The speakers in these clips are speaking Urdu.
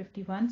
51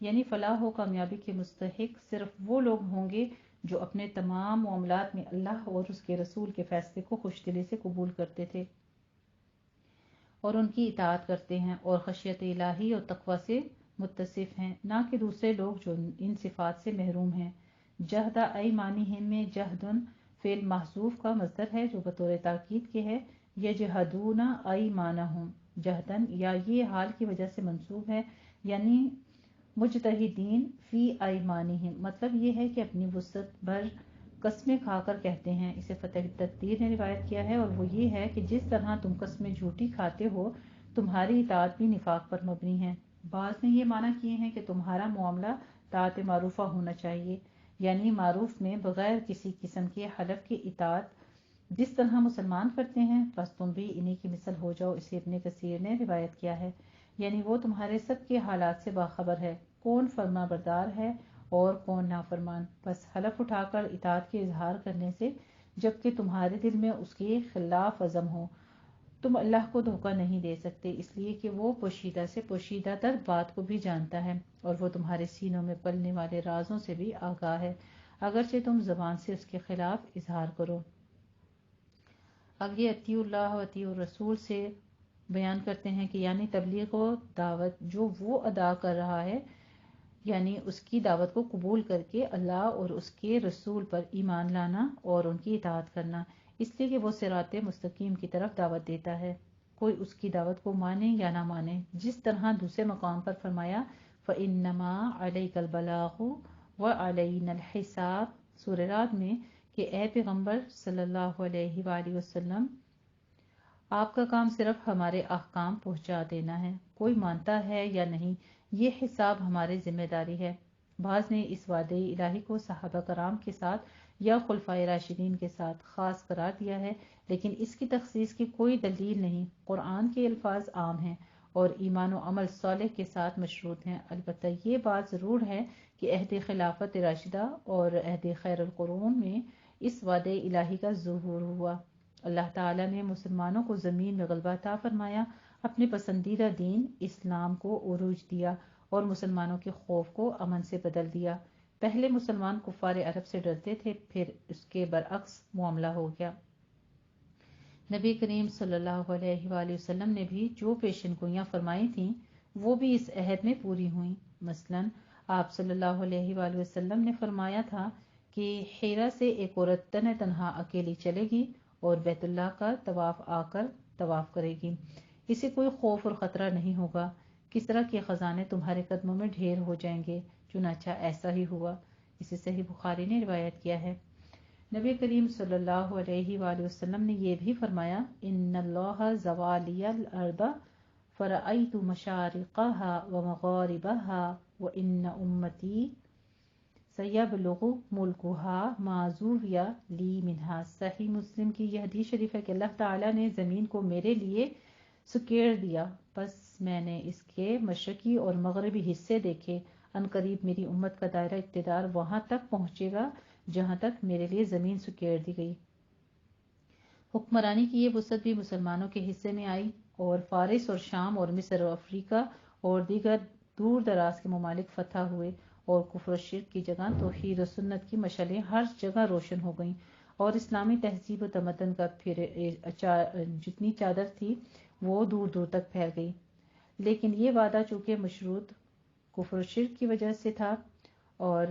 یعنی فلاح و کامیابی کے مستحق صرف وہ لوگ ہوں گے جو اپنے تمام معاملات میں اللہ اور اس کے رسول کے فیصلے کو خوش دلی سے قبول کرتے تھے اور ان کی اطاعت کرتے ہیں اور خشیت الہی اور تقوی سے متصف ہیں، نہ کہ دوسرے لوگ جو ان صفات سے محروم ہیں۔ جہدہ ایمانہم میں جہدن فعل محذوف کا مصدر ہے جو بطور تاکید کے ہے، یجہدون ایمانہم جہدن، یا یہ حال کی وجہ سے منصوب ہے، یعنی مجتہدین فی ایمانہم، مطلب یہ ہے کہ اپنی وسعت بھر قسمیں کھا کر کہتے ہیں۔ اسے فتح تقدیر نے روایت کیا ہے، اور وہ یہ ہے کہ جس طرح تم قسمیں جھوٹی کھاتے ہو تمہاری اطاعت بھی نفاق پر مبنی ہے۔ بعض نے یہ معنی کیے ہیں کہ تمہارا معاملہ طاعت معروفہ ہونا چاہیے، یعنی معروف میں بغیر کسی قسم کے حلف کی اطاعت جس طرح مسلمان کرتے ہیں، بس تم بھی انہی کی مثل ہو جاؤ۔ اسے ابن کثیر نے روایت کیا ہے، یعنی وہ تمہارے سب کے حالات سے باخبر ہے، کون فرما بردار ہے اور کون نافرمان، بس حلف اٹھا کر اطاعت کے اظہار کرنے سے، جبکہ تمہارے دل میں اس کے خلاف عزم ہو۔ تم اللہ کو دھوکہ نہیں دے سکتے، اس لیے کہ وہ پوشیدہ سے پوشیدہ تر بات کو بھی جانتا ہے، اور وہ تمہارے سینوں میں پلنے والے رازوں سے بھی آگاہ ہے، اگرچہ تم زبان سے اس کے خلاف اظہار کرو۔ اب یہ اطیعوا اللہ و اطیعوا الرسول سے بیان کرتے ہیں کہ یعنی تبلیغ و دعوت جو وہ ادا کر رہا ہے، یعنی اس کی دعوت کو قبول کر کے اللہ اور اس کے رسول پر ایمان لانا اور ان کی اطاعت کرنا، اس لیے کہ وہ صراط مستقیم کی طرف دعوت دیتا ہے، کوئی اس کی دعوت کو مانے یا نہ مانے، جس طرح دوسرے مقام پر فرمایا فَإِنَّمَا عَلَيْكَ الْبَلَاغُ وَعَلَيْنَا الْحِسَابُ سورہ رعد میں، کہ اے پیغمبر صلی اللہ علیہ وآلہ وسلم، آپ کا کام صرف ہمارے احکام پہنچا دینا ہے، کوئی مانتا ہے یا نہیں یہ حساب ہمارے ذمہ داری ہے۔ بعض نے اس وعدے الہی کو صحابہ کرام کے ساتھ یا خلفائے راشدین کے ساتھ خاص قرار دیا ہے، لیکن اس کی تخصیص کی کوئی دلیل نہیں۔ قرآن کے الفاظ عام ہیں اور ایمان و عمل صالح کے ساتھ مشروط ہیں، البتہ یہ بات ضرور ہے کہ عہد خلافت راشدہ اور عہد خیر القرون میں اس وعدے الہی کا ظہور ہوا۔ اللہ تعالیٰ نے مسلمانوں کو زمین میں غلبہ عطا فرمایا، اپنے پسندیدہ دین اسلام کو عروج دیا اور مسلمانوں کے خوف کو امن سے بدل دیا۔ پہلے مسلمان کفار عرب سے ڈرتے تھے، پھر اس کے برعکس معاملہ ہو گیا۔ نبی کریم صلی اللہ علیہ وآلہ وسلم نے بھی جو پیشن گوئیاں فرمائی تھیں وہ بھی اس عہد میں پوری ہوئیں۔ مثلاً آپ صلی اللہ علیہ وآلہ وسلم نے فرمایا تھا کہ حیرہ سے ایک عورت تنہا اکیلی چلے گی اور بیت اللہ کا طواف آ کر طواف کرے گی، اسے کوئی خوف اور خطرہ نہیں ہوگا، کسرا کے خزانے تمہارے قدموں میں ڈھیر ہو جائیں گے، چنانچہ ایسا ہی ہوا۔ اسے صحیح بخاری نے روایت کیا ہے۔ نبی کریم صلی اللہ علیہ وآلہ وسلم نے یہ بھی فرمایا ان اللہ زوالی الارض فرأیت مشارقها ومغاربها وان امتی سیبلغ ملکها ما زوی لی منها۔ صحیح مسلم کی یہ حدیث شریف ہے کہ اللہ تعالیٰ نے زمین کو میرے لیے سکیڑ دیا، پس میں نے اس کے مشرقی اور مغربی حصے دیکھے، ان قریب میری امت کا دائرہ اقتدار وہاں تک پہنچے گا جہاں تک میرے لیے زمین سکیڑ دی گئی۔ حکمرانی کی یہ وسعت بھی مسلمانوں کے حصے میں آئی اور فارس اور شام اور مصر اور افریقہ اور دیگر دور دراز کے ممالک فتح ہوئے، اور کفر و شرک کی جگہ توحید و سنت کی مشعلیں ہر جگہ روشن ہو گئیں، اور اسلامی تہذیب و تمدن کا پھر جتنی چادر تھی وہ دور دور تک پھیل گئی۔ لیکن یہ وعدہ چونکہ مشروط کفر و شرک کی وجہ سے تھا، اور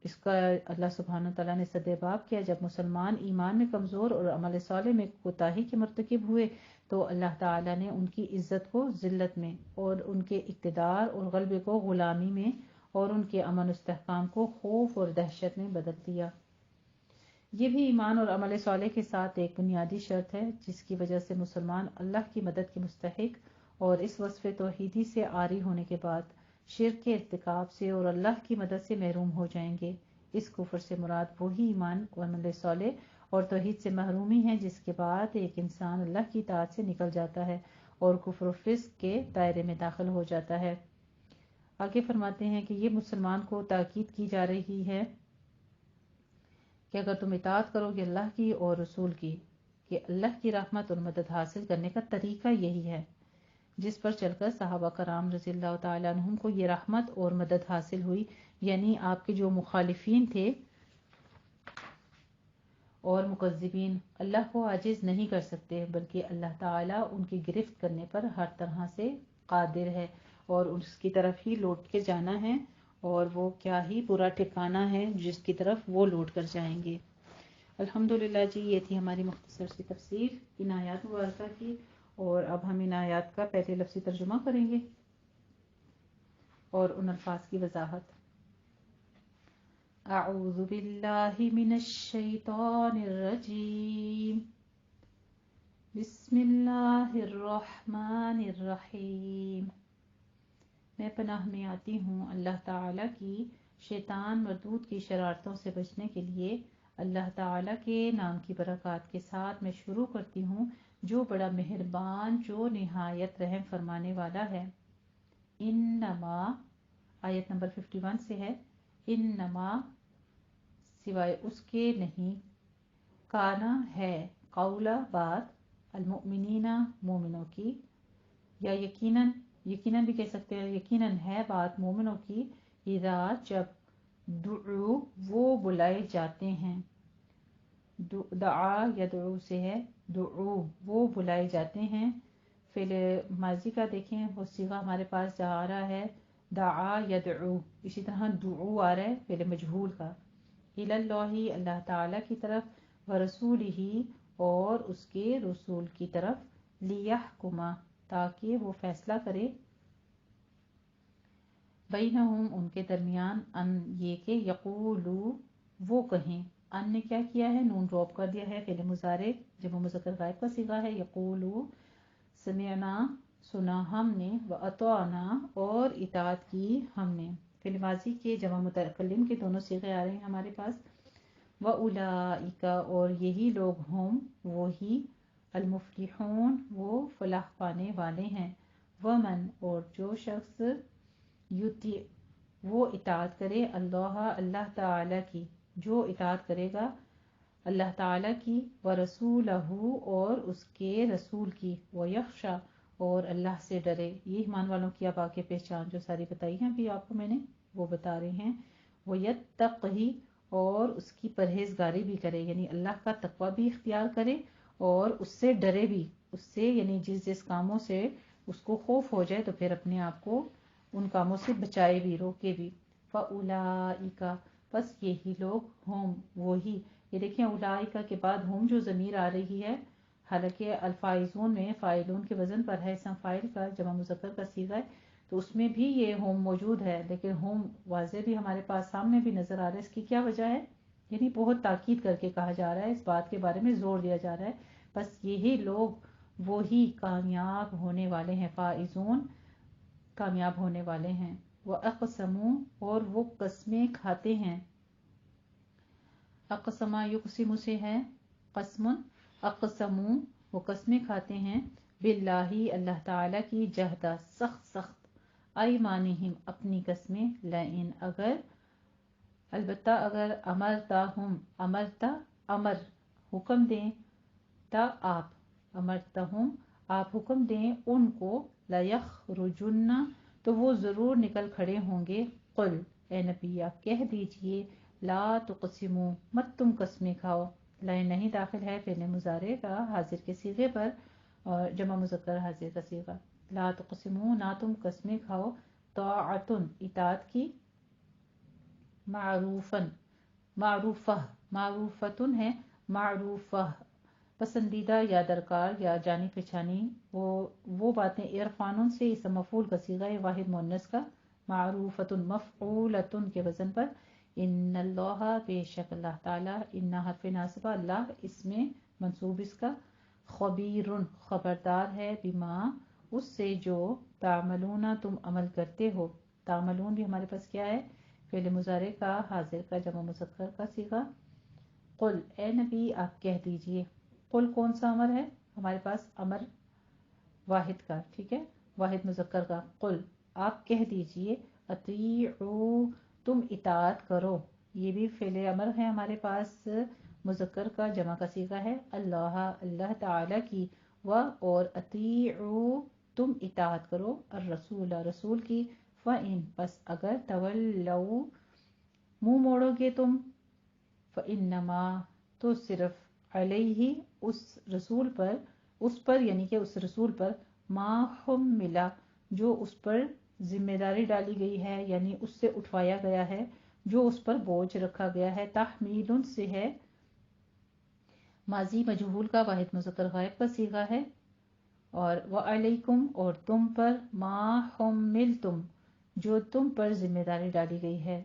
اس کا اللہ سبحانہ تعالیٰ نے سدباب کیا، جب مسلمان ایمان میں کمزور اور عمل صالح میں کوتاہی کے مرتکب ہوئے تو اللہ تعالیٰ نے ان کی عزت کو ذلت میں اور ان کے اقتدار اور غلبے کو غلامی میں اور ان کے امن و استحکام کو خوف اور دہشت میں بدل دیا۔ یہ بھی ایمان اور عمل صالح کے ساتھ ایک بنیادی شرط ہے جس کی وجہ سے مسلمان اللہ کی مدد کے مستحق اور اس وصف توحیدی سے عاری ہونے کے بعد شرک کے ارتکاب سے اور اللہ کی مدد سے محروم ہو جائیں گے۔ اس کفر سے مراد وہی ایمان اور عمل صالح اور توحید سے محرومی ہے جس کے بعد ایک انسان اللہ کی اطاعت سے نکل جاتا ہے اور کفر و فسق کے دائرے میں داخل ہو جاتا ہے۔ آگے فرماتے ہیں کہ یہ مسلمان کو تاکید کی جا رہی ہے کہ اگر تم اطاعت کرو گے اللہ کی اور رسول کی، کہ اللہ کی رحمت اور مدد حاصل کرنے کا طریقہ یہی ہے۔ جس پر چل کر صحابہ کرام رضی اللہ تعالیٰ عنہم کو یہ رحمت اور مدد حاصل ہوئی، یعنی آپ کے جو مخالفین تھے اور مکذبین اللہ کو عاجز نہیں کر سکتے، بلکہ اللہ تعالیٰ ان کی گرفت کرنے پر ہر طرح سے قادر ہے اور اس کی طرف ہی لوٹ کے جانا ہے، اور وہ کیا ہی برا ٹھکانہ ہے جس کی طرف وہ لوٹ کر جائیں گے۔ الحمدللہ جی، یہ تھی ہماری مختصر سی تفسیر ان آیات مبارکہ کی، اور اب ہم ان آیات کا پہلے لفظی ترجمہ کریں گے اور ان الفاظ کی وضاحت۔ اعوذ باللہ من الشیطان الرجیم، بسم اللہ الرحمن الرحیم۔ میں پناہ میں آتی ہوں اللہ تعالیٰ کی شیطان مردود کی شرارتوں سے بچنے کے لیے۔ اللہ تعالیٰ کے نام کی برکات کے ساتھ میں شروع کرتی ہوں جو بڑا مہربان، جو نہایت رحم فرمانے والا ہے۔ انما، آیت نمبر 51 سے ہے، انما سوائے اس کے نہیں، کانا ہے، قولا بات، المؤمنین مومنوں کی، یا یقیناً، یقیناً بھی کہہ سکتے ہیں، یقیناً ہے بات مومنوں کی، اذا جب، دعو وہ بلائے جاتے ہیں، دعا یدعو سے ہے، دعو وہ بلائے جاتے ہیں۔ فعل ماضی کا دیکھیں، وہ صیغہ ہمارے پاس جا آ رہا ہے دعا یدعو، اسی طرح دعو آ رہا ہے فعل مجہول کا۔ اللہ اللہ تعالیٰ کی طرف، ورسولہ اور اس کے رسول کی طرف، لیحکما تاکہ وہ فیصلہ کرے، بینہم ان کے درمیان، ان یہ کہ یقولو وہ کہیں، ان نے کیا کیا ہے، نون ڈراپ کر دیا ہے، فعل مضارع جمع مذکر غائب کا صیغہ ہے، یقولو سمعنا سنا ہم نے، واطعنا اور اطاعت کی ہم نے۔ فعل ماضی کے جمع متکلم کے دونوں صیغے آ رہے ہیں ہمارے پاس، واولئک اور یہی لوگ، ہم وہی، المفلحون وہ فلاح پانے والے ہیں، ومن اور جو شخص، یطیع وہ اطاعت کرے، اللہ اللہ تعالیٰ کی، جو اطاعت کرے گا اللہ تعالیٰ کی، ورسولہ اور اس کے رسول کی، ویخشی اور اللہ سے ڈرے۔ یہ ایمان والوں کی اب آگے پہچان جو ساری بتائی ہیں ابھی آپ کو میں نے، وہ بتا رہے ہیں۔ ویتقی اور اس کی پرہیزگاری بھی کرے، یعنی اللہ کا تقوی بھی اختیار کرے اور اس سے ڈرے بھی، اس سے یعنی جس جس کاموں سے اس کو خوف ہو جائے تو پھر اپنے آپ کو ان کاموں سے بچائے بھی، روکے بھی۔ فَأُولَئِکَ پس یہی لوگ، ہم وہی، یہ دیکھیں اولئک کے بعد ہم جو ضمیر آ رہی ہے، حالانکہ الفائزون میں فاعلون کے وزن پر ہے، اسم فاعل کا جمع مذکر کا صیغہ ہے، تو اس میں بھی یہ ہم موجود ہے، لیکن ہم واضح بھی ہمارے پاس سامنے بھی نظر آ رہا ہے۔ اس کی کیا وجہ ہے؟ یعنی بہت تاکید کر کے کہا جا رہا ہے، اس بات کے بارے میں زور دیا جا رہا ہے، بس یہی لوگ وہی کامیاب ہونے والے ہیں، فائزون کامیاب ہونے والے ہیں۔ وَأَقْسَمُوا اور وہ قسمیں کھاتے ہیں، اقسم یقسم سے ہے قسم، اقسموا وہ قسمیں کھاتے ہیں، باللہ اللہ تعالیٰ کی، جہدا سخت سخت، ایمانہم اپنی قسمیں، لئن اگر، البتہ اگر، امرتاہم امرتا امر حکم دیں، تا آپ، امرتہم آپ حکم دیں ان کو، لیخرجن تو وہ ضرور نکل کھڑے ہوں گے، قل اے نبی آپ کہہ دیجئے، لا تقسموا مت تم قسمیں کھاؤ، لائن نہیں داخل ہے فعل مضارع کا حاضر کے صیغے پر اور جمع مذکر حاضر کا صیغہ، لا تقسموا نہ تم قسمیں کھاؤ، طاعتن اطاعت کی، معروفن معروفہ معروفتن ہے، معروفہ پسندیدہ یا درکار یا جانی پہچانی، وہ باتیں، عرفانن سے اسم مفعول کا صیغہ ہے واحد مؤنث کا، معروفتن مفعولتن کے وزن پر، ان اللہ بے شک اللہ تعالیٰ، ان حرف ناصبہ اللہ اس میں منصوب اس کا، خبیر خبردار ہے، بما اس سے جو، تعملون تم عمل کرتے ہو، تعملون بھی ہمارے پاس کیا ہے، فعل مضارع کا حاضر کا جمع مذکر کا صیغہ، قل اے نبی آپ کہہ دیجئے، قل کون سا امر ہے ہمارے پاس، امر واحد کا، ٹھیک ہے، واحد مذکر کا، قل آپ کہہ دیجئے، اطیعوا تم اطاعت کرو، یہ بھی فعل امر ہے ہمارے پاس مذکر کا جمع کا صیغہ ہے، اللہ اللہ تعالیٰ کی، و اور اطیعوا تم اطاعت کرو الرسول رسول کی، فَإِن پس اگر تولوا منہ موڑو گے تم، فَإِنَّمَا تو صرف علیہ اس پر یعنی کہ اس رسول پر ما حمل جو اس پر ذمہ داری ڈالی گئی ہے، یعنی اس سے اٹھوایا گیا ہے، جو اس پر بوجھ رکھا گیا ہے. تحمیل سے ہے ماضی مجہول کا واحد مذکر غائب کا صیغہ ہے. اور وعلیکم اور تم پر ما حملتم جو تم پر ذمہ داری ڈالی گئی ہے.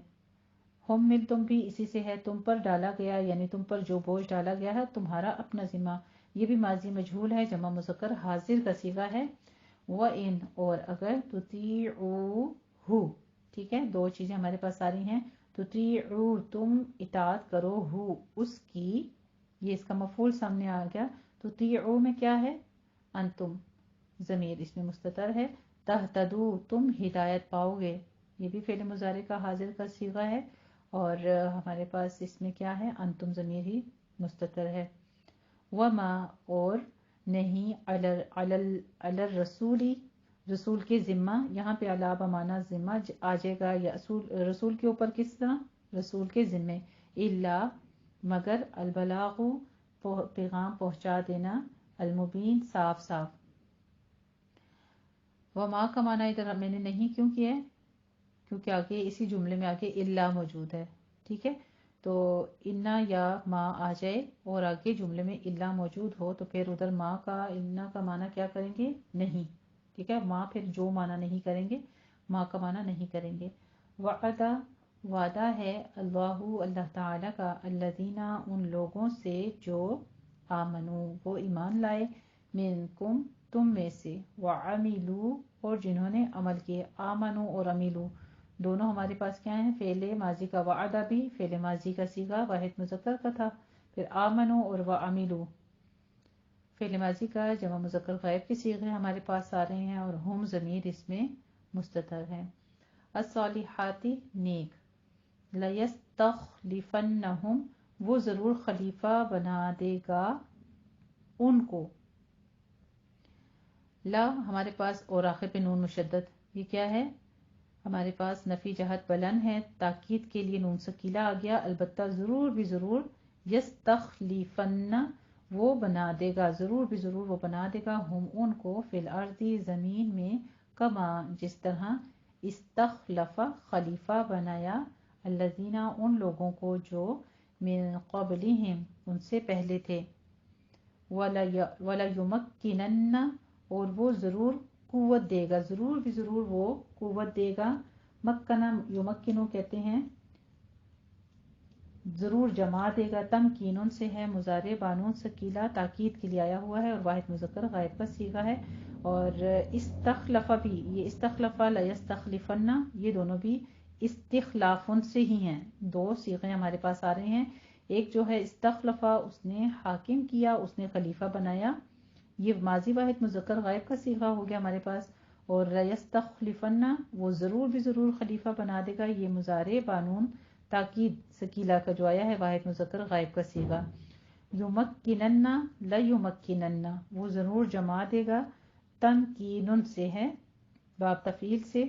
حملتم بھی اسی سے ہے، تم پر ڈالا گیا، یعنی تم پر جو بوجھ ڈالا گیا ہے تمہارا اپنا ذمہ. یہ بھی ماضی مجہول ہے، جمع مذکر حاضر کا صیغہ ہے. وَإِنْ اور اگر تُطِیعُوهُ ٹھیک ہے، دو چیزیں ہمارے پاس آ رہی ہیں. تُطِیعُو تم اطاعت کرو، ہو اس کی، یہ اس کا مفعول سامنے آ گیا. تُطِیعُو میں کیا ہے؟ انتم ضمیر اس میں مستتر ہے. تہتدو تم ہدایت پاؤ گے، یہ بھی فعل مضارع کا حاضر کا صیغہ ہے. اور ہمارے پاس اس میں کیا ہے؟ انتم ضمیر ہی مستتر ہے. وما اور نہیں علی الرسول رسول کے ذمہ، یہاں پہ علی بمعنی ذمہ آ جائے گا، یا رسول کے اوپر کس طرح؟ رسول کے ذمے. الا مگر البلاغ پیغام پہنچا دینا، المبین صاف صاف. وما کا معنی ادھر میں نے نہیں کیوں کیا ہے؟ کیونکہ آگے اسی جملے میں آگے الا موجود ہے. ٹھیک ہے، تو انا یا ما آ جائے اور آگے جملے میں الا موجود ہو تو پھر ادھر ما کا انا کا معنی کیا کریں گے؟ نہیں. ٹھیک ہے، ما پھر جو معنی نہیں کریں گے، ما کا معنی نہیں کریں گے. وعدہ وعدہ ہے اللہ تعالیٰ کا الذین ان لوگوں سے جو آمنو وہ ایمان لائے، منکم تم میں سے، وعملوا اور جنہوں نے عمل کیے. آمنو اور عملو دونوں ہمارے پاس کیا ہیں؟ فعل ماضی کا. وعدہ بھی فعل ماضی کا صیغہ واحد مذکر کا تھا. پھر آمنو اور وعملو فعل ماضی کا جمع مذکر غائب کے صیغے ہمارے پاس آ رہے ہیں، اور ہم ضمیر اس میں مستتر ہے. الصالحات نیک، لیستخلفنہم وہ ضرور خلیفہ بنا دے گا ان کو. لا ہمارے پاس اور آخر پہ نون مشدد، یہ کیا ہے؟ ہمارے پاس نفی جہت بلند ہے، تاکید کے لیے نون سکیلا آ گیا. البتہ ضرور بھی ضرور یستخلفن وہ بنا دے گا، ضرور بھی ضرور وہ بنا دے گا، ہم ان کو، فی الارض زمین میں، کما جس طرح، استخلف خلیفہ بنایا، الذین ان لوگوں کو جو من قبلہم ان سے پہلے تھے. وَلَيُمَكِّنَنَّ اور وہ ضرور قوت دے گا، ضرور بھی ضرور وہ قوت دے گا. مکنہ یمکنو کہتے ہیں، ضرور جما دے گا. تمکینن سے ہے مضارع بانون ثقیلہ تاکید کے لیے آیا ہوا ہے اور واحد مذکر غائب کا صیغہ ہے. اور استخلف بھی، یہ استخلف لا یستخلفن یہ دونوں بھی استخلافن سے ہی ہیں. دو صیغے ہمارے پاس آ رہے ہیں. ایک جو ہے استخلفا اس نے حاکم کیا، اس نے خلیفہ بنایا، یہ ماضی واحد مذکر غائب کا صیغہ ہو گیا ہمارے پاس. اور یستخلفن وہ ضرور بھی ضرور خلیفہ بنا دے گا، یہ مضارع بانون تاکید ثقیلہ کا جو آیا ہے واحد مذکر غائب کا صیغہ. یمکنن لیمکنن وہ ضرور جما دے گا، تمکینن سے ہے باب تفعیل سے،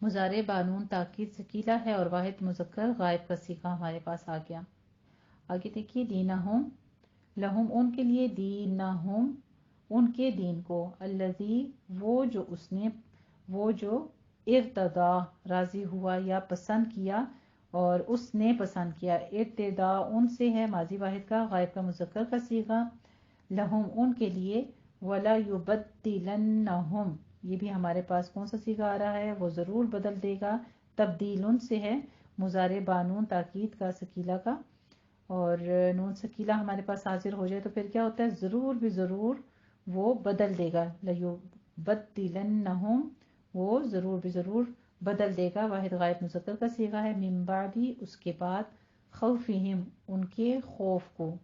مضارع بانون تاکید ثقیلہ ہے اور واحد مذکر غائب کا صیغہ ہمارے پاس آ گیا. آگے دیکھیے دینہم لہم ان کے لیے، دینہم ان کے دین کو، الذی وہ جو اس نے، وہ جو ارتضا راضی ہوا یا پسند کیا، اور اس نے پسند کیا. ارتضا ان سے ہے ماضی واحد کا غائب کا مذکر کا صیغہ، لہم ان کے لیے. ولا یبدلنہم یہ بھی ہمارے پاس کون سا صیغہ آ رہا ہے؟ وہ ضرور بدل دے گا. تبدیل ان سے ہے مضارع بانون تاکید کا ثقیلہ کا، اور نون ثقیلہ ہمارے پاس حاضر ہو جائے تو پھر کیا ہوتا ہے؟ ضرور بھی ضرور وہ بدل دے گا. لیبدلنہم وہ ضرور بھی ضرور بدل دے گا، واحد غائب مذکر کا صیغہ ہے. من بعد اس کے بعد، خوفہم ان کے خوف کو.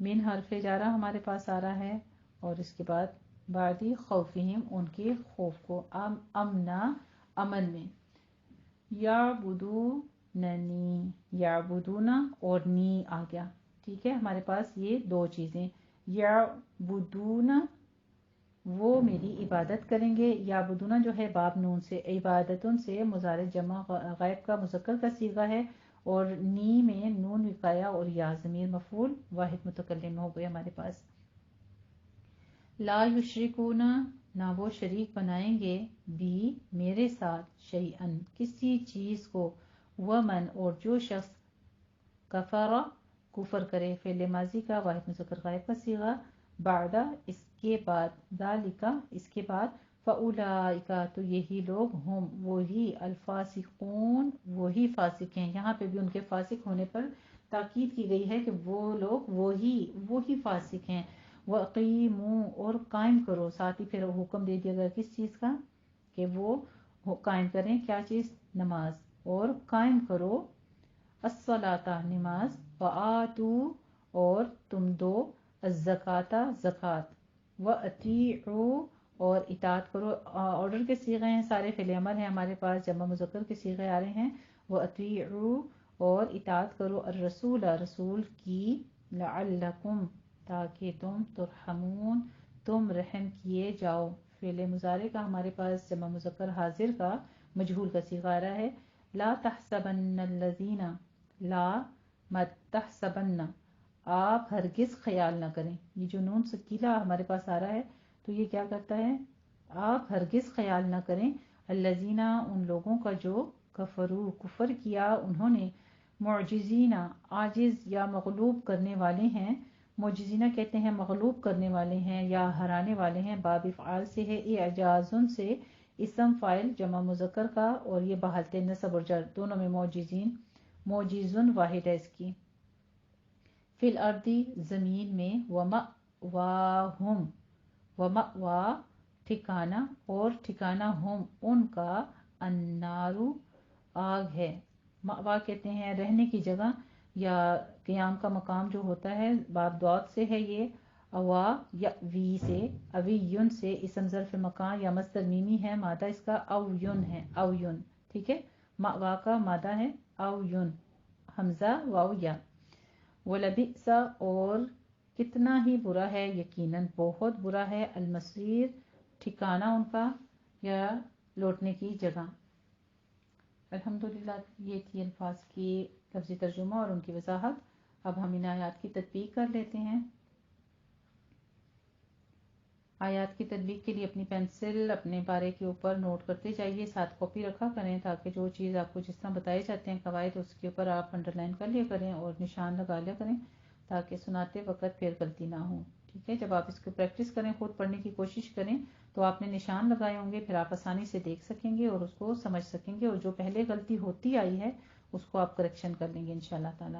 من حرف جارہ ہمارے پاس آ رہا ہے، اور اس کے بعد بعدی خوفہم ان کے خوف کو، امنا امن میں. یعبدوننی یعبدونا اور نی آ گیا. ٹھیک ہے، ہمارے پاس یہ دو چیزیں، یعبدون وہ میری عبادت کریں گے. یعبدون جو ہے باب نون سے، عبادتن سے مضارع جمع غائب کا مذکر کا صیغہ ہے، اور نی میں نون وقایا اور یا ضمیر مفعول واحد متکلم ہو گئے ہمارے پاس. لا یشرکون نہ وہ شریک بنائیں گے، بھی میرے ساتھ، شیئن کسی چیز کو، ومن اور جو شخص، کفر کفر کرے، فعل ماضی کا واحد مذکر غائب کا صیغہ، بعد اس کے بعد، ذالکا اس کے بعد، فاولئک تو یہی لوگ، ہم وہی، الفاسقون وہی فاسق ہیں. یہاں پہ بھی ان کے فاسق ہونے پر تاکید کی گئی ہے کہ وہ لوگ وہی فاسق ہیں. وَأَقِیمُوا اور قائم کرو، ساتھ ہی پھر حکم دے دیا گیا کس چیز کا، کہ وہ قائم کریں کیا چیز، نماز، اور قائم کرو الصلاۃ نماز، وآتوا اور تم دو، الزکاۃ زکوٰۃ، وأطیعوا اور اطاعت کرو. آرڈر کے صیغے ہیں سارے، فعل امر ہیں ہمارے پاس، جمع مذکر کے صیغے آ رہے ہیں. وأطیعوا اور اطاعت کرو، الرسول رسول کی، لعلکم تاکہ تم، ترحمون تم رحم کیے جاؤ. فعل مضارع کا ہمارے پاس جمع مذکر حاضر کا مجہول کا صیغہ آ رہا ہے. لا تحسبن الذین، لا مت، تحسبن آپ ہرگز خیال نہ کریں. یہ جو نون سکیلا ہمارے پاس آ رہا ہے تو یہ کیا کرتا ہے، آپ ہرگز خیال نہ کریں، الذین ان لوگوں کا جو، کفروا کفر کیا انہوں نے، معجزین عاجز یا مغلوب کرنے والے ہیں. معجزینہ کہتے ہیں مغلوب کرنے والے ہیں یا ہرانے والے ہیں، باب افعال سے ہے، اعجازن سے اسم فاعل جمع مذکر کا، اور یہ بحالت نصب اور جر دونوں میں معجزین، معجزن واحد ہے اس کی. فی الارض زمین میں، ومأواہم ومأوا ٹھکانہ، اور ٹھکانہ ہم ان کا، النار آگ ہے. مأوا کہتے ہیں رہنے کی جگہ یا قیام کا مقام جو ہوتا ہے، باب دعوت سے ہے یہ، اوا یأوی سے، اویون سے اسم ظرف مکان یا مصدر میمی ہے، مادہ اس کا اویون ہے، اویون ٹھیک ہے. مأوا کا مادہ ہے اویون، حمزہ واو یا. وَلَبِئْسَ اور کتنا ہی برا ہے، یقیناً بہت برا ہے، المصیر ٹھکانہ ان کا یا لوٹنے کی جگہ. الحمدللہ یہ تھی الفاظ کی لفظی ترجمہ اور ان کی وضاحت. اب ہم ان آیات کی تطبیق کر لیتے ہیں. آیات کی تطبیق کے لیے اپنی پینسل اپنے پارے کے اوپر نوٹ کرتے جائیے، ساتھ کاپی رکھا کریں تاکہ جو چیز آپ کو جس طرح بتائے جاتے ہیں قواعد، اس کے اوپر آپ انڈر لائن کر لیا کریں اور نشان لگا لیا کریں تاکہ سناتے وقت پھر غلطی نہ ہو. ٹھیک ہے، جب آپ اس کو پریکٹس کریں، خود پڑھنے کی کوشش کریں تو آپ نے نشان لگائے ہوں گے، پھر آپ آسانی سے دیکھ سکیں گے اور اس کو سمجھ سکیں گے، اور جو پہلے غلطی ہوتی آئی ہے اس کو آپ کریکشن کر لیں گے انشاءاللہ تعالی.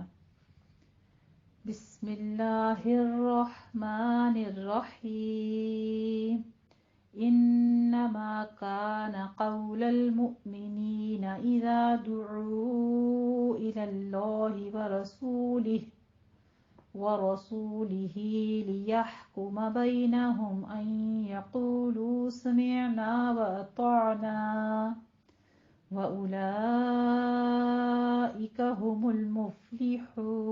بسم اللہ الرحمن الرحیم. انما كان قول المؤمنين اذا دعوا الى الله ورسوله ليحكم بينهم ان يقولوا سمعنا واطعنا وأولئك هم المفلحون.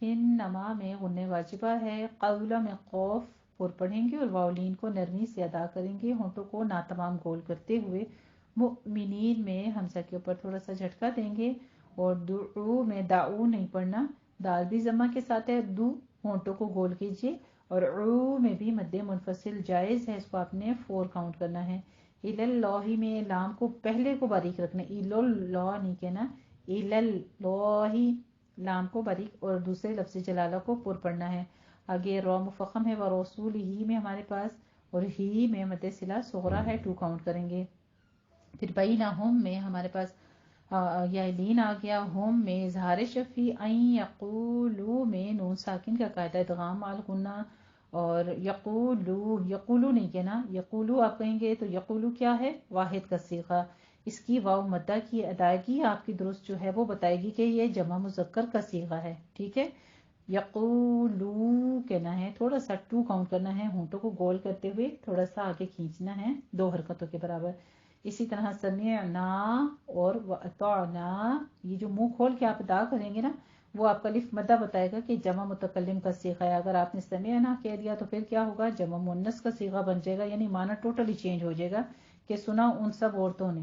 انما میں غنہ واجبہ ہے، قول میں قوف پر پڑھیں گے اور واولین کو نرمی سے ادا کریں گے، ہونٹوں کو ناتمام گول کرتے ہوئے. مؤمنین میں حمزہ کے اوپر تھوڑا سا جھٹکا دیں گے، اور دعو میں دعو نہیں پڑھنا، دال بھی ضمہ کے ساتھ ہے، دو ہونٹوں کو گول کیجئے، اور عو میں بھی مد منفصل جائز ہے، اس کو آپ نے 4 کاؤنٹ کرنا ہے. اللہ میں لام کو پہلے کو باریک رکھنا، اللہ نہیں کہنا، اللہ لام کو باریک، اور دوسرے لفظ جلالہ کو پر پڑھنا ہے. آگے رو مفخم ہے، ورسول ہی میں ہمارے پاس، اور ہی میں مد صلہ صغرا ہے، 2 کاؤنٹ کریں گے. پھر بینہم میں ہمارے پاس یا لین آ گیا، ہوم میں اظہار شفی، این یقولو میں نون ساکن کا قاعدہ ادغام مع الغنہ، اور یقولو نہیں کہنا، یقولو آپ کہیں گے تو یقولو کیا ہے، واحد کا صیغہ، اس کی واو مدہ کی ادائیگی آپ کی درست جو ہے وہ بتائے گی کہ یہ جمع مذکر کا صیغہ ہے. ٹھیک ہے، یقولو کہنا ہے، تھوڑا سا 2 کاؤنٹ کرنا ہے، ہونٹوں کو گول کرتے ہوئے تھوڑا سا آگے کھینچنا ہے 2 حرکتوں کے برابر. اسی طرح سمعنا اور واطعنا، یہ جو منہ کھول کے آپ ادا کریں گے نا، وہ آپ کا الف مدہ بتائے گا کہ جمع متکلم کا صیغہ ہے. اگر آپ نے سمعنا کہہ دیا تو پھر کیا ہوگا؟ جمع مؤنث کا صیغہ بن جائے گا، یعنی معنی ٹوٹلی چینج ہو جائے گا کہ سنا ان سب عورتوں نے.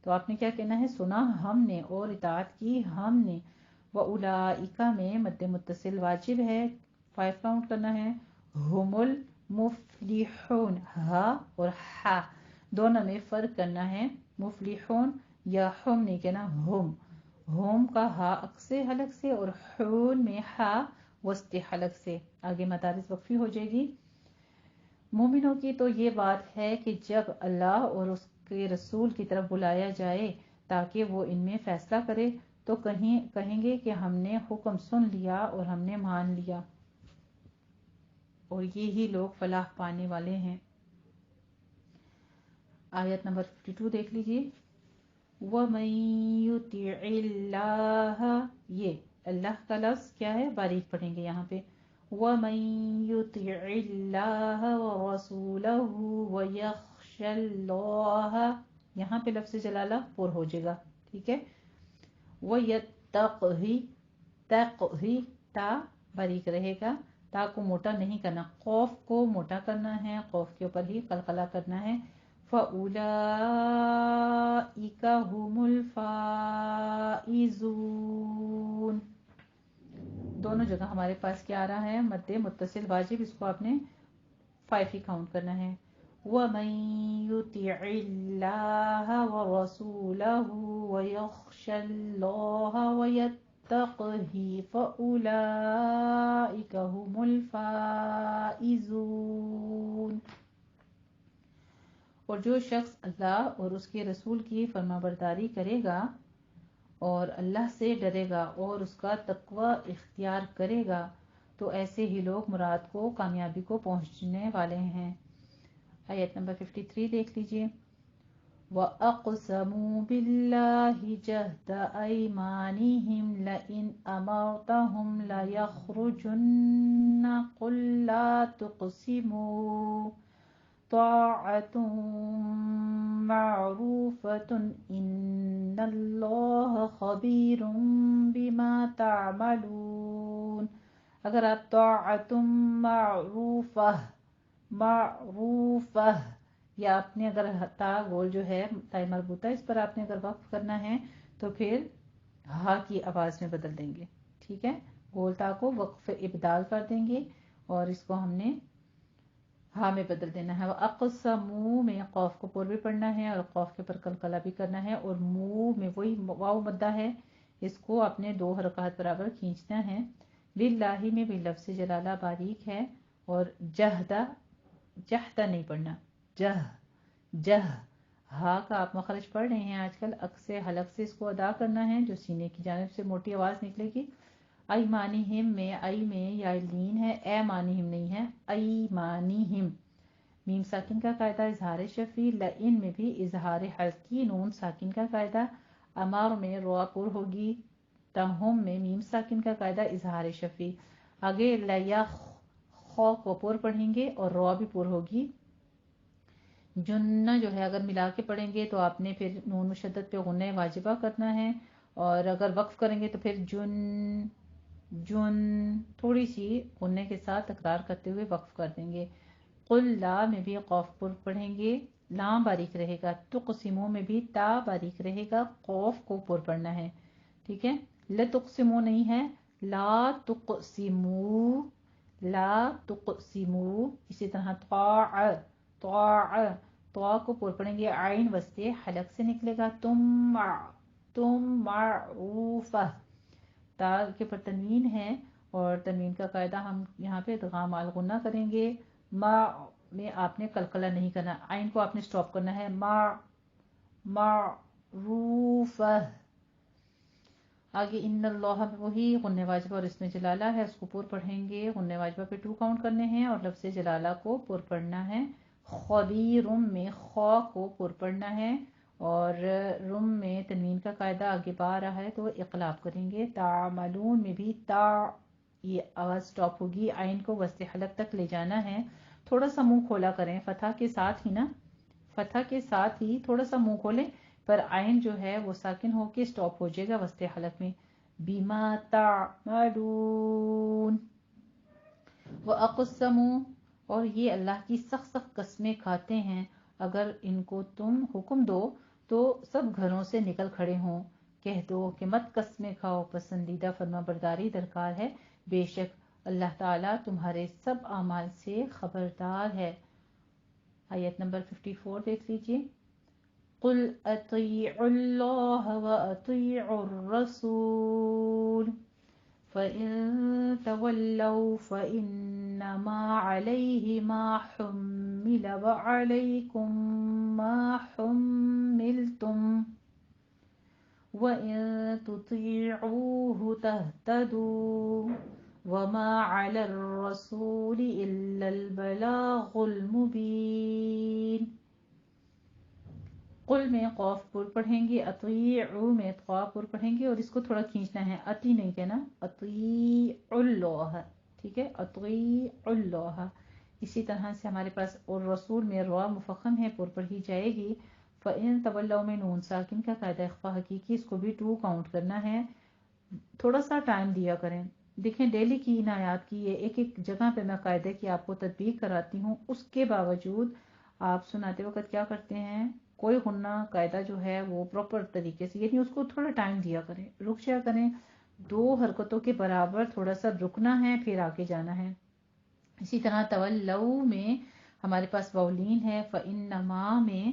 تو آپ نے کیا کہنا ہے؟ سنا ہم نے اور اطاعت کی ہم نے. وَأُولَئِكَ میں مد متصل واجب ہے، 5 کاؤنٹ کرنا ہے. ہم المفلحون، ہا اور ہا دونوں میں فرق کرنا ہے. مفلحون یا ہم نہیں کہنا، ہم کا ہا اقصے حلق سے اور حون میں ہا وسط حلق سے. آگے مدارس وقفی ہو جائے گی. مومنوں کی تو یہ بات ہے کہ جب اللہ اور اس کے رسول کی طرف بلایا جائے تاکہ وہ ان میں فیصلہ کرے تو کہیں گے کہ ہم نے حکم سن لیا اور ہم نے مان لیا، اور یہی لوگ فلاح پانے والے ہیں. آیت نمبر 52 دیکھ لیجیے. وَمَن يُطِعِ اللَّهَ، یہ اللہ کا لفظ کیا ہے؟ باریک پڑھیں گے یہاں پہ. وَمَن يُطِعِ اللَّهَ وَرَسُولَهُ وَيَخْشَ اللَّهَ، یہاں پہ لفظ جلالہ پر ہو جائے گا، ٹھیک ہے. وَيَتَّقْهِ، تَقْهِ تا باریک رہے گا، تا کو موٹا نہیں کرنا، قوف کو موٹا کرنا ہے، قوف کے اوپر ہی قلقلہ کرنا ہے. فَأُولَئِكَ هُمُ الْفَائِزُونَ. دونوں جگہ ہمارے پاس کیا آ رہا ہے؟ مد متصل واجب، اس کو آپ نے 5 ہی کاؤنٹ کرنا ہے. وَمَن يُطِعِ اللَّهَ وَرَسُولَهُ وَيَخْشَ اللَّهَ وَيَتَّقْهِ فَأُولَئِكَ هُمُ الْفَائِزُونَ. اور جو شخص اللہ اور اس کے رسول کی فرما برداری کرے گا اور اللہ سے ڈرے گا اور اس کا تقوی اختیار کرے گا تو ایسے ہی لوگ مراد کو، کامیابی کو پہنچنے والے ہیں. آیت نمبر 53 دیکھ لیجیے. وَأَقْسَمُوا بِاللَّهِ جَهْدَ أَيْمَانِهِمْ لَئِنْ أَمَرْتَهُمْ لَيَخْرُجُنَّ قُلْ لَا تُقْسِمُوا طَاعَةٌ مَعْرُوفَةٌ إِنَّ اللَّهَ خَبِيرٌ بِمَا تَعْمَلُونَ. اگر آپ طاعۃ معروفہ یا آپ نے اگر تا گول جو ہے تائی مربوطہ، اس پر آپ نے اگر وقف کرنا ہے تو پھر ہا کی آواز میں بدل دیں گے، ٹھیک ہے. گول تا کو وقف ابدال کر دیں گے اور اس کو ہم نے ہاں میں بدل دینا ہے. اقسمو میں قوف کو پر بھی پڑھنا ہے اور قوف کے پر قلقلہ بھی کرنا ہے، اور مو میں وہی واو مدہ ہے، اس کو اپنے 2 حرکات برابر کھینچنا ہے. للہ میں بھی لفظ جلالہ باریک ہے، اور جہدہ نہیں پڑھنا، جہ ہا کا آپ مخرج پڑھ رہے ہیں آج کل، اقصے حلق سے اس کو ادا کرنا ہے جو سینے کی جانب سے موٹی آواز نکلے گی. ایمانہم میں ای میں یا لین ہے، اے مانہم نہیں ہے، ایمانہم. میم ساکن کا قاعدہ اظہار شفی، لئن میں بھی اظہار حلقی، نون ساکن کا قاعدہ، امار میں روا پر ہوگی، تہم میں میم ساکن کا قاعدہ اظہار شفی. آگے لیخ خو کو پر پڑھیں گے اور روا بھی پر ہوگی. جن جو ہے اگر ملا کے پڑھیں گے تو آپ نے پھر نون مشدد پہ غنہ واجبہ کرنا ہے، اور اگر وقف کریں گے تو پھر جن تھوڑی سی غنہ کے ساتھ تکرار کرتے ہوئے وقف کر دیں گے. قل لا میں بھی قوف پر پڑھیں گے، لام باریک رہے گا. تقسمو میں بھی تا باریک رہے گا، قوف کو پر پڑھنا ہے، ٹھیک ہے. لتقسمو نہیں ہے، لا تقسمو. اسی طرح طاع کو پر پڑھیں گے، عین وسطے حلق سے نکلے گا. تم معروفہ، تا کے پر تنوین ہے اور تنوین کا قاعدہ ہم یہاں پہ ادغام الغنہ کریں گے. ما میں آپ نے قلقلہ نہیں کرنا، عین کو آپ نے سٹاپ کرنا ہے. معروفہ. آگے ان اللہ میں وہی غنہ واجبہ اور اس میں جلالہ ہے، اس کو پر پڑھیں گے. غنہ واجبہ پہ 2 کاؤنٹ کرنے ہیں اور لفظ جلالہ کو پر پڑھنا ہے. خبیرم میں خو کو پر پڑھنا ہے، اور رم میں تنوین کا قاعدہ آگے با رہا ہے تو اقلاب کریں گے. تعملون میں بھی تا یہ آواز سٹاپ ہوگی، عین کو وسط حلق تک لے جانا ہے. تھوڑا سا منہ کھولا کریں، فتح کے ساتھ ہی تھوڑا سا منہ کھولیں، پر عین جو ہے وہ ساکن ہو کے سٹاپ ہو جائے گا وسط حلق میں. بما تعملون وَأَقْسَمُوا اور یہ اللہ کی سخت سخت قسمیں کھاتے ہیں اگر ان کو تم حکم دو تو سب گھروں سے نکل کھڑے ہوں کہہ دو کہ مت قسمیں کھاؤ پسندیدہ فرما برداری درکار ہے بے شک اللہ تعالیٰ تمہارے سب اعمال سے خبردار ہے. آیت نمبر 54 دیکھ لیجیے. قُلْ أَطِيعُوا اللَّهَ وَأَطِيعُوا الرَّسُولَ فَإِن تَوَلَّوْا فَإِنَّمَا عَلَيْهِ مَا حُمِّلَ وَعَلَيْكُمْ مَا حُمِّلْتُمْ وَإِن تُطِيعُوهُ تَهْتَدُوا وَمَا عَلَى الرَّسُولِ إِلَّا الْبَلَاغُ الْمُبِينُ. قل میں قاف پر پڑھیں گے, اطیعو میں قاف پر پڑھیں گے اور اس کو تھوڑا کھینچنا ہے, اتی نہیں کہنا, اطیعوا اللہ, ٹھیک ہے, اطیعوا اللہ. اسی طرح سے ہمارے پاس اور رسول میں را مفخم ہے, پر پڑھی جائے گی. فَإِن تَوَلَّوْا میں نون ساکن کا قاعدہ اخفا حقیقی, اس کو بھی 2 کاؤنٹ کرنا ہے. تھوڑا سا ٹائم دیا کریں. دیکھیں ڈیلی کی ان آیات کی یہ ایک ایک جگہ پہ میں قاعدے کی آپ کو تطبیق کراتی ہوں, اس کے باوجود آپ سناتے وقت کیا کرتے ہیں, کوئی غنہ قاعدہ جو ہے وہ پراپر طریقے سے, یعنی اس کو تھوڑا ٹائم دیا کریں, رک جایا کریں. 2 حرکتوں کے برابر تھوڑا سا رکنا ہے پھر آگے جانا ہے. اسی طرح تولو میں ہمارے پاس واولین ہے, فإنما میں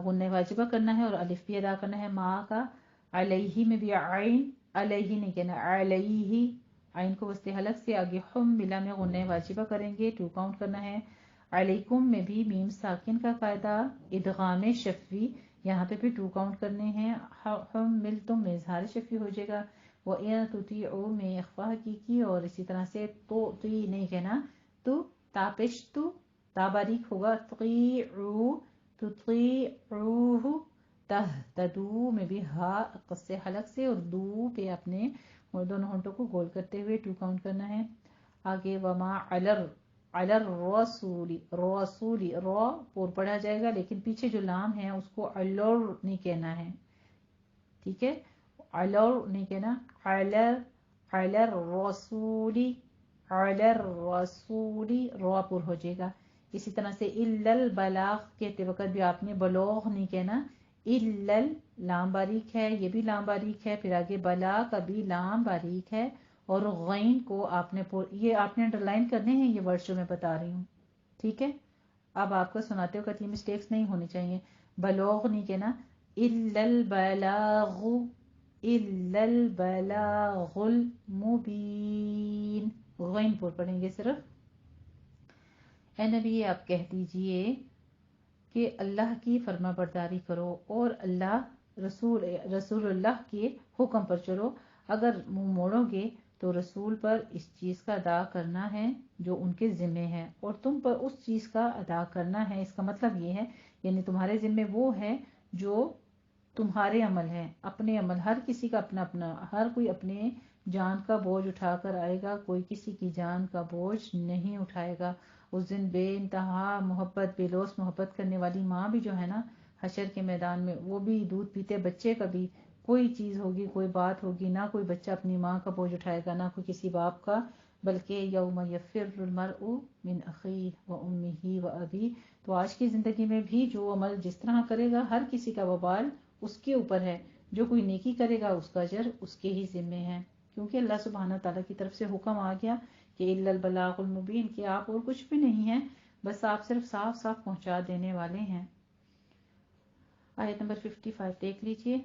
غنہ واجبہ کرنا ہے اور الف بھی ادا کرنا ہے. ما کا علیہ میں بھی عین, علیہ نہیں کہنا, علیہ, عین کو وسط حلق سے آگے حملہ میں غنہ واجبہ کریں گے, 2 کاؤنٹ کرنا ہے. علیکم میں بھی میم ساکن کا قاعدہ ادغام شفوی, یہاں پہ بھی 2 کاؤنٹ کرنے ہیں. حملتم میں اظہار شفوی ہو جائے گا. وَإِن تُطِيعُوا میں اخفا حقیقی, اور اسی طرح سے تو نہیں کہنا, تو تاپش تو تا باریک ہوگا. تطیعوا تطیعوه تہتدوا میں بھی ہا قص حلق سے اور دو پہ اپنے دونوں ہونٹوں کو گول کرتے ہوئے 2 کاؤنٹ کرنا ہے. آگے وما علر الرسول, رسولی را پور پڑھا جائے گا لیکن پیچھے جو لام ہے اس کو علر نہیں کہنا ہے, ٹھیک ہے, علر نہیں کہنا, علر رسولی, علر رسولی را پور ہو جائے گا. اسی طرح سے الل بلاغ کہتے وقت بھی آپ نے بلوغ نہیں کہنا, الل لام باریک ہے, یہ بھی لام باریک ہے, پھر آگے بلا کا بھی لام باریک ہے, اور غین کو آپ نے یہ آپ نے انڈرلائن کرنے ہیں یہ ورڈ جو میں بتا رہی ہوں, ٹھیک ہے. اب آپ کو سناتے وقت یہ مسٹیکس نہیں ہونی چاہیے. بلوغ نہیں کہنا, الا البلاغ, الا البلاغ المبین, غین پر پڑھیں گے صرف. اے نبی آپ کہہ دیجئے کہ اللہ کی فرما برداری کرو اور اللہ رسول اللہ کے حکم پر چلو. اگر منہ موڑو گے تو رسول پر اس چیز کا ادا کرنا ہے جو ان کے ذمے ہے, اور تم پر اس چیز کا ادا کرنا ہے. اس کا مطلب یہ ہے یعنی تمہارے ذمے وہ ہے جو تمہارے عمل ہیں, اپنے عمل, ہر کسی کا اپنا اپنا, ہر کوئی اپنے جان کا بوجھ اٹھا کر آئے گا, کوئی کسی کی جان کا بوجھ نہیں اٹھائے گا. اس دن بے انتہا محبت, بے لوث محبت کرنے والی ماں بھی جو ہے نا حشر کے میدان میں, وہ بھی دودھ پیتے بچے کا بھی کوئی چیز ہوگی, کوئی بات ہوگی, نہ کوئی بچہ اپنی ماں کا بوجھ اٹھائے گا, نہ کوئی کسی باپ کا, بلکہ یوم یفر المرء من اخیہ و امہ و ابیہ. تو آج کی زندگی میں بھی جو عمل جس طرح کرے گا ہر کسی کا وبال اس کے اوپر ہے. جو کوئی نیکی کرے گا اس کا اجر اس کے ہی ذمے ہے, کیونکہ اللہ سبحانہ تعالیٰ کی طرف سے حکم آ گیا کہ الا البلاغ المبین, کہ آپ اور کچھ بھی نہیں ہیں, بس آپ صرف صاف صاف پہنچا دینے والے ہیں. آیت نمبر 55 دیکھ لیجئے.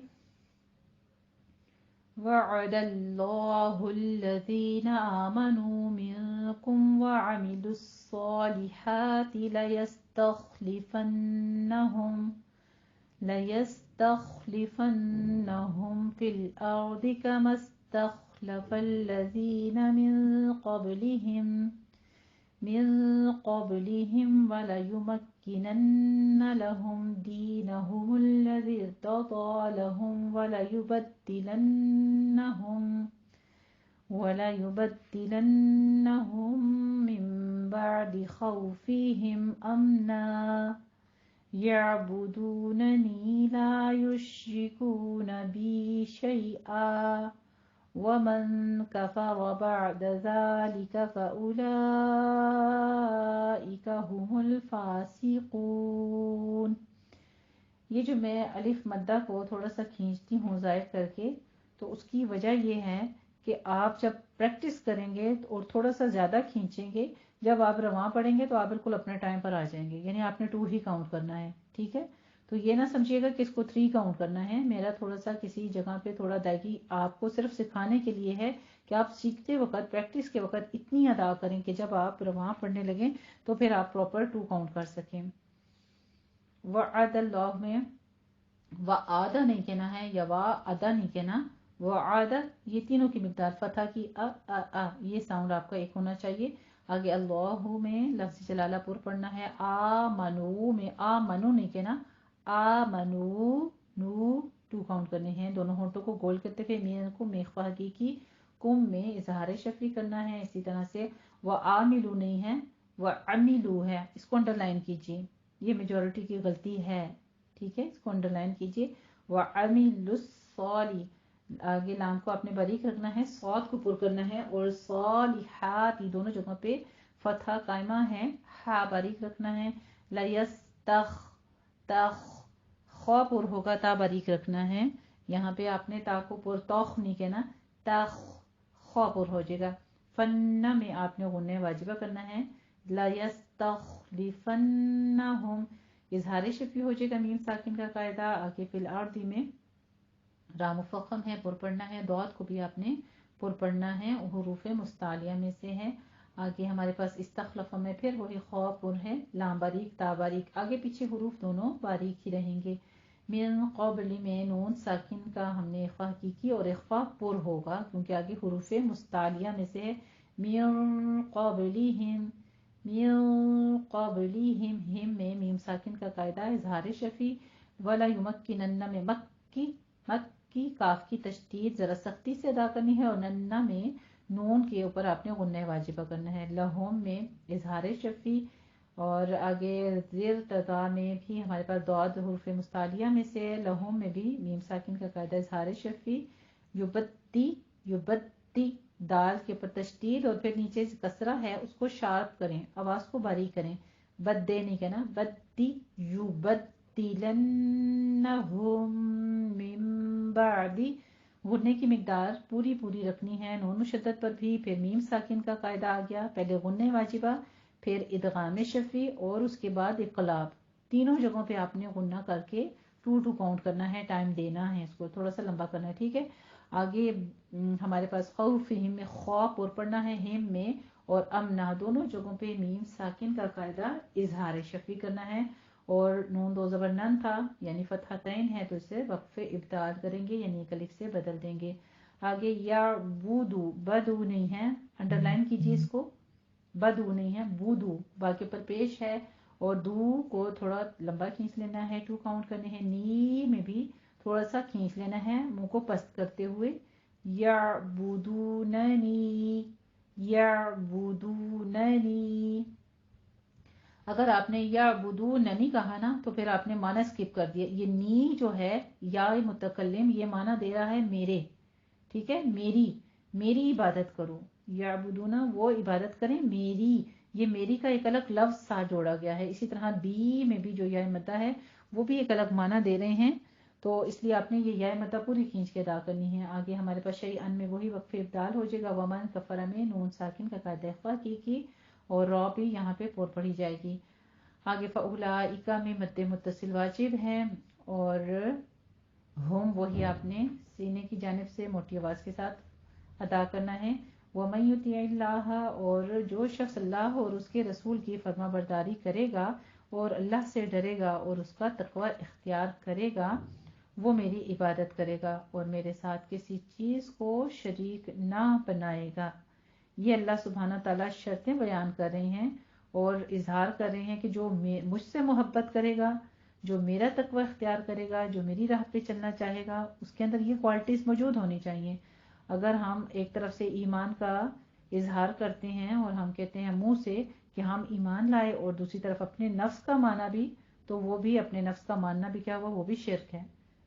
وَعَدَ اللَّهُ الَّذِينَ آمَنُوا مِنكُمْ وَعَمِلُوا الصَّالِحَاتِ لَيَسْتَخْلِفَنَّهُمْ فِي الْأَرْضِ كَمَا اسْتَخْلَفَ الَّذِينَ مِن قَبْلِهِمْ وَلَيُمَكِّنَنَّ لَهُمْ دِينَهُمُ الَّذِي ارْتَضَىٰ لَهُمْ وَلَيُبَدِّلَنَّهُم مِّن بَعْدِ خَوْفِهِمْ أَمْنًا يَعْبُدُونَنِي لَا يُشْرِكُونَ بِي شَيْئًا ومن كفر بعد ذلك فأولئك هم الفاسقون. یہ جو میں الف مدہ کو تھوڑا سا کھینچتی ہوں زائد کر کے، تو اس کی وجہ یہ ہے کہ آپ جب پریکٹس کریں گے اور تھوڑا سا زیادہ کھینچیں گے، جب آپ رواں پڑھیں گے تو آپ بالکل اپنے ٹائم پر آ جائیں گے. یعنی آپ نے 2 ہی کاؤنٹ کرنا ہے. ٹھیک ہے، تو یہ نہ سمجھیے گا کہ اس کو 3 کاؤنٹ کرنا ہے. میرا تھوڑا سا کسی جگہ پہ تھوڑا ادائیگی آپ کو صرف سکھانے کے لیے ہے کہ آپ سیکھتے وقت، پریکٹس کے وقت اتنی ادا کریں کہ جب آپ رواں پڑھنے لگیں تو پھر آپ پراپر 2 کاؤنٹ کر سکیں. وعد اللہ میں وعدہ نہیں کہنا ہے یا وعدہ نہیں کہنا، وعدہ. یہ تینوں کی مقدار فتح کی یہ ساؤنڈ آپ کا ایک ہونا چاہیے. آگے اللہ میں لفظ جلالہ پر پڑھنا ہے. آمنو میں آمنو نہیں کہنا، آمنو نو 2 کاؤنٹ کرنے ہیں. دونوں ہونٹوں کو گول کرتے ہوئے مین کو میخوا حقیقی کم میں اظہار شفی کرنا ہے. اسی طرح سے وعاملو نہیں ہے، وعملو ہے. اس کو انڈر لائن کیجیے، یہ میجورٹی کی غلطی ہے. ٹھیک ہے، اس کو انڈر لائن کیجیے. وعملوا الصالح، آگے لام کو آپ نے باریک رکھنا ہے، صاد کو پر کرنا ہے. اور صالحات یہ دونوں جگہوں پہ فتحہ قائمہ ہے، ہا باریک رکھنا ہے. لیستخ تخ خو پر ہوگا، تا باریک رکھنا ہے. یہاں پہ آپ نے تا کو پر توخ نہیں کہنا، تخ خو پر ہو جائے گا. فن میں آپ نے غنہ واجبہ کرنا ہے. لیستخلفنہم اظہار شفی ہو جائے گا میم ساکن کا قاعدہ. آگے فی الارض میں را مفخم ہے، پر پڑھنا ہے. دعات کو بھی آپ نے پر پڑھنا ہے، حروف مستعلیہ میں سے ہے. آگے ہمارے پاس استخلف میں پھر وہی خو پر ہے، لام باریک تا باریک. آگے پیچھے حروف دونوں باریک ہی رہیں گے. من قبل میں نون ساکن کا ہم نے اخفا حقیقی اور اخفا پر ہوگا کیونکہ آگے حروف مستعلیہ میں سے ہے. من قبلہم، من قبلہم، ہم میں میم ساکن کا قاعدہ اظہار شفی. ولا یمکنن میں مکی، مکی کاف کی تشدید ذرا سختی سے ادا کرنی ہے، اور ننہ میں نون کے اوپر آپ نے غنہ واجبہ کرنا ہے. لہم میں اظہار شفی. اور آگے زیر تضا میں بھی ہمارے پاس دعاد حروف مستعلیہ میں سے ہے. لہم میں بھی میم ساکن کا قاعدہ اظہار شفی. یبتی، یبتی دال کے اوپر تشدید اور پھر نیچے کسرہ ہے، اس کو شارپ کریں، آواز کو باریک کریں. بدے نہیں کہنا، بدی یبدلنہم من بعدی. غنے کی مقدار پوری پوری رکھنی ہے، نون مشدد پر بھی. پھر میم ساکن کا قاعدہ آ گیا، پہلے غنہ واجبہ، پھر ادغام شفی اور اس کے بعد انقلاب. تینوں جگہوں پہ آپ نے غنہ کر کے 2 کاؤنٹ کرنا ہے، ٹائم دینا ہے، اس کو تھوڑا سا لمبا کرنا ہے. ٹھیک ہے، آگے ہمارے پاس خوف ہم میں خوف اور پڑھنا ہے، ہم میں اور امنا دونوں جگہوں پہ میم ساکن کا قاعدہ اظہار شفی کرنا ہے. اور نون 2 زبر نن تھا یعنی فتحتین ہے تو اسے وقف ابدال کریں گے یعنی ایک الف سے بدل دیں گے. آگے یا بودو، بدو نہیں ہے، انڈر لائن کیجیے اس کو. بدو نہیں ہے، بودو با کے اوپر پیش ہے اور دو کو تھوڑا لمبا کھینچ لینا ہے، 2 کاؤنٹ کرنے ہیں. نی میں بھی تھوڑا سا کھینچ لینا ہے منہ کو پست کرتے ہوئے. یعبدوننی، یعبدوننی. اگر آپ نے یعبدوننی کہا نا تو پھر آپ نے معنی سکپ کر دیا. یہ نی جو ہے یا متکلم یہ معنی دے رہا ہے میرے. ٹھیک ہے، میری، میری عبادت کرو. یعبدون وہ عبادت کریں میری، یہ میری کا ایک الگ لفظ ساتھ جوڑا گیا ہے. اسی طرح بی میں بھی جو یا مدہ ہے وہ بھی ایک الگ معنی دے رہے ہیں، تو اس لیے آپ نے یہ یا مدہ پوری کھینچ کے ادا کرنی ہے. آگے ہمارے پاس شیئن میں وہی وقف ابدال ہو جائے گا. ومن کفر میں نون ساکن کا قاعدہ اخفا کی اور را بھی یہاں پہ پر پڑھی جائے گی. آگے فاولئک میں مد متصل واجب ہے اور ہم وہی آپ نے سینے کی جانب سے موٹی آواز کے ساتھ ادا کرنا ہے. وَمَن يُطِعِ اللَّهَ اور جو شخص اللہ اور اس کے رسول کی فرما برداری کرے گا اور اللہ سے ڈرے گا اور اس کا تقوی اختیار کرے گا، وہ میری عبادت کرے گا اور میرے ساتھ کسی چیز کو شریک نہ بنائے گا. یہ اللہ سبحانہ تعالیٰ شرطیں بیان کر رہے ہیں اور اظہار کر رہے ہیں کہ جو مجھ سے محبت کرے گا، جو میرا تقوی اختیار کرے گا، جو میری راہ پہ چلنا چاہے گا، اس کے اندر یہ کوالٹیز موجود ہونی چاہیے. اگر ہم ایک طرف سے ایمان کا اظہار کرتے ہیں اور ہم کہتے ہیں منہ سے کہ ہم ایمان لائے اور دوسری طرف اپنے نفس کا ماننا بھی، تو وہ بھی اپنے نفس کا ماننا بھی کیا ہوا، وہ بھی شرک ہے.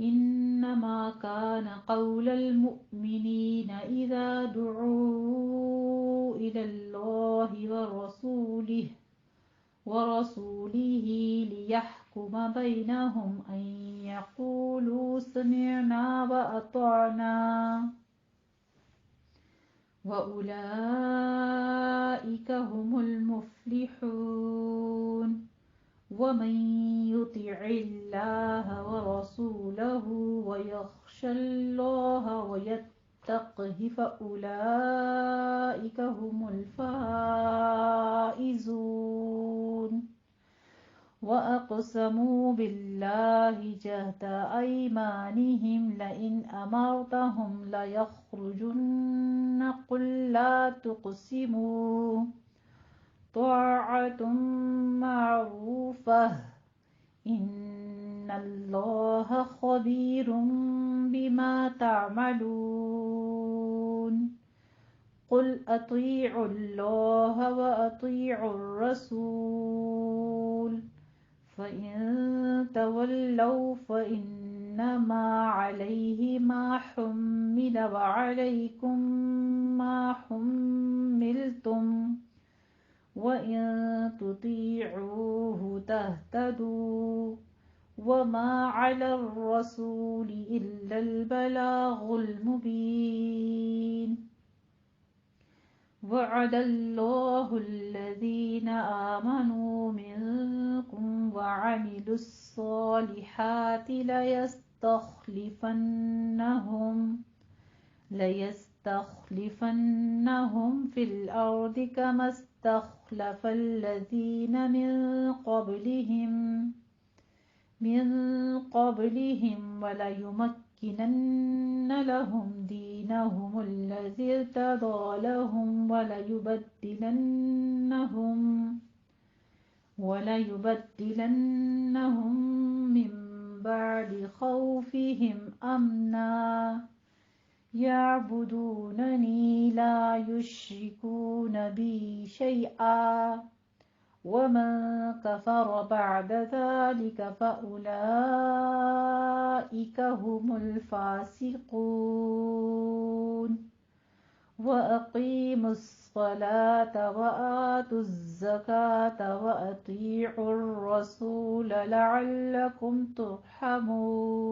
إنما كان قول المؤمنين إذا دعوا إلى الله ورسوله ليحكم بينهم أن يقولوا سمعنا وأطعنا وأولئك هم المفلحون ومن يطع الله ورسوله ويخشى الله ويتقه فأولئك هم الفائزون وأقسموا بالله جهد أيمانهم لئن أمرتهم ليخرجن قل لا تقسموا طاعة معروفة إن الله خبير بما تعملون قل أطيعوا الله وأطيعوا الرسول فإن تولوا فإنما عليه ما حمل وعليكم ما حملتم وإن تطيعوه تهتدوا وما على الرسول إلا البلاغ المبين وعد الله الذين آمنوا منكم وعملوا الصالحات ليستخلفنهم في الأرض كما استخلف الذين من قبلهم وليمكنن لهم دينهم الذي ارتضى لهم وليبدلنهم من بعد خوفهم أمنا يعبدونني لا يشركون بي شيئا ومن كفر بعد ذلك فأولئك هم الفاسقون وأقيموا الصلاة وآتوا الزكاة وأطيعوا الرسول لعلكم ترحمون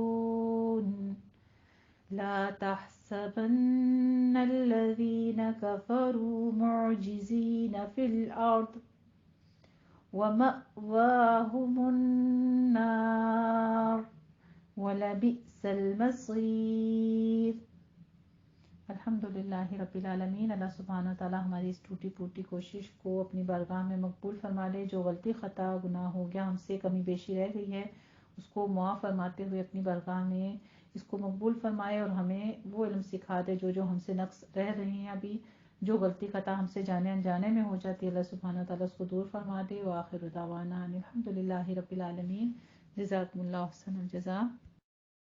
لا تحسبن الذين كفروا معجزين في الأرض ومأواهم النار ولبئس المصير۔ الحمدللہ رب العالمین۔ اللہ سبحانہ وتعالی ہماری اس ٹوٹی پھوٹی کوشش کو اپنی بارگاہ میں مقبول فرما لے۔ جو غلطی خطا گناہ ہو گیا، ہم سے کمی بیشی رہ گئی ہے، اس کو معاف فرماتے ہوئے اپنی بارگاہ میں اس کو مقبول فرمائے اور ہمیں وہ علم سکھا دے جو ہم سے نقص رہ رہے ہیں۔ ابھی جو غلطی خطا ہم سے جانے انجانے میں ہو جاتی ہے، اللہ سبحانہ وتعالی اس کو دور فرما دے۔ وآخر دعوانا الحمدللہ رب العالمین۔ جزاکم اللہ احسن الجزاء۔